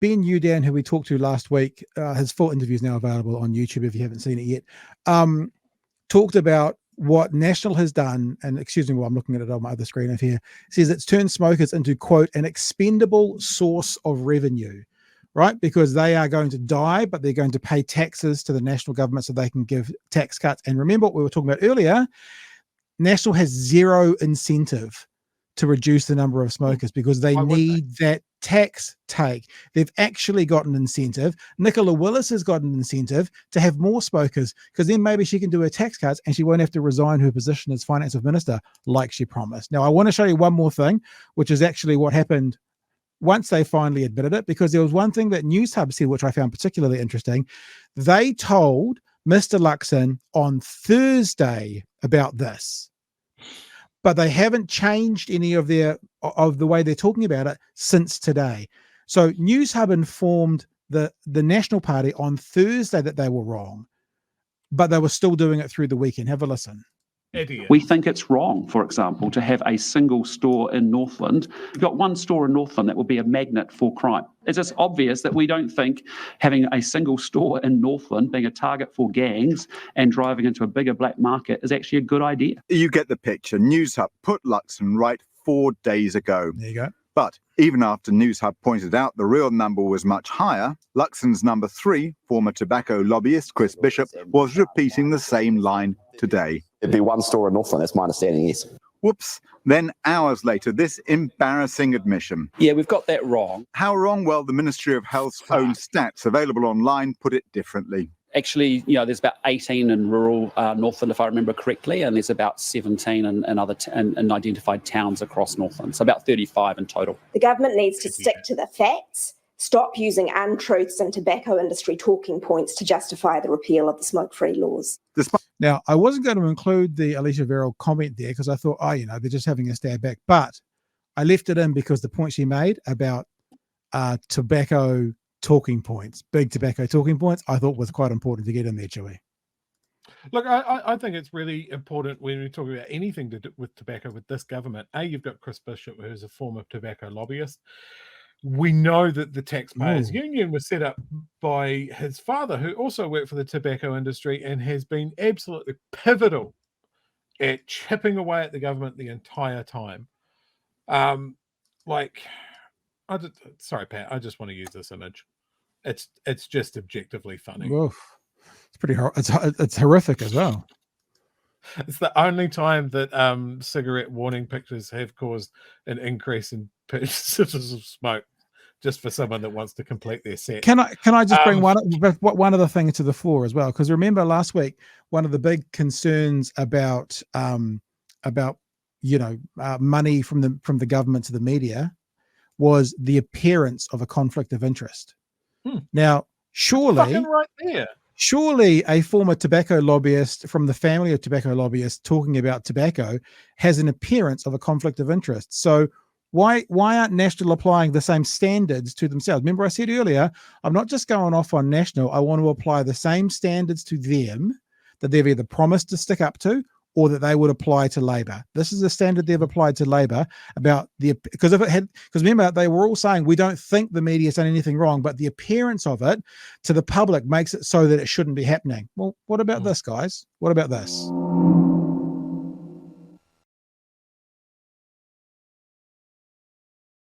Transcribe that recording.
Ben Udan, who we talked to last week, his full interview is now available on YouTube if you haven't seen it yet, talked about what National has done, and excuse me while I'm looking at it on my other screen over here, says it's turned smokers into, quote, an expendable source of revenue, right? Because they are going to die, but they're going to pay taxes to the national government so they can give tax cuts. And remember what we were talking about earlier, National has zero incentive to reduce the number of smokers because they need that tax take. They've actually got an incentive. Nicola Willis has got an incentive to have more smokers because then maybe she can do her tax cuts and she won't have to resign her position as finance minister like she promised. Now, I want to show you one more thing, which is actually what happened once they finally admitted it, because there was one thing that News Hub said, which I found particularly interesting. They told Mr. Luxon on Thursday about this, but they haven't changed any of the way they're talking about it since today. So News Hub informed the National Party on Thursday that they were wrong, but they were still doing it through the weekend. Have a listen. Idiot. We think it's wrong, for example, to have a single store in Northland. You've got one store in Northland that would be a magnet for crime. It's just obvious that we don't think having a single store in Northland being a target for gangs and driving into a bigger black market is actually a good idea. You get the picture. News Hub put Luxon right 4 days ago. There you go. But even after News Hub pointed out the real number was much higher, Luxon's number 3, former tobacco lobbyist Chris Bishop, was repeating the same line today. It'd be one store in Northland, that's my understanding, yes. Whoops. Then hours later, this embarrassing admission. Yeah, we've got that wrong. How wrong? Well, the Ministry of Health's own stats available online put it differently. Actually, there's about 18 in rural Northland, if I remember correctly, and there's about 17 in other in identified towns across Northland, so about 35 in total. The government needs to stick to the facts, stop using untruths and tobacco industry talking points to justify the repeal of the smoke-free laws. Now, I wasn't going to include the Alicia Verrill comment there because I thought, they're just having a stab back, but I left it in because the point she made about tobacco talking points, big tobacco talking points, I thought was quite important to get in there, Chewy. Look, I think it's really important when we talk about anything to do with tobacco with this government. You've got Chris Bishop, who's a former tobacco lobbyist. We know that the Taxpayers Union was set up by his father, who also worked for the tobacco industry and has been absolutely pivotal at chipping away at the government the entire time. Sorry, Pat, I just want to use this image. It's just objectively funny. Oof. It's pretty it's horrific as well. It's the only time that cigarette warning pictures have caused an increase in purchases of smoke, just for someone that wants to complete their set. Can I just bring one other thing to the floor as well? Because remember last week, one of the big concerns about money from the government to the media was the appearance of a conflict of interest. Now, surely a former tobacco lobbyist from the family of tobacco lobbyists talking about tobacco has an appearance of a conflict of interest. So why aren't National applying the same standards to themselves? Remember I said earlier, I'm not just going off on National. I want to apply the same standards to them that they've either promised to stick up to or that they would apply to Labor. This is the standard they've applied to Labor because remember, they were all saying, we don't think the media's done anything wrong, but the appearance of it to the public makes it so that it shouldn't be happening. Well, what about this, guys? What about this?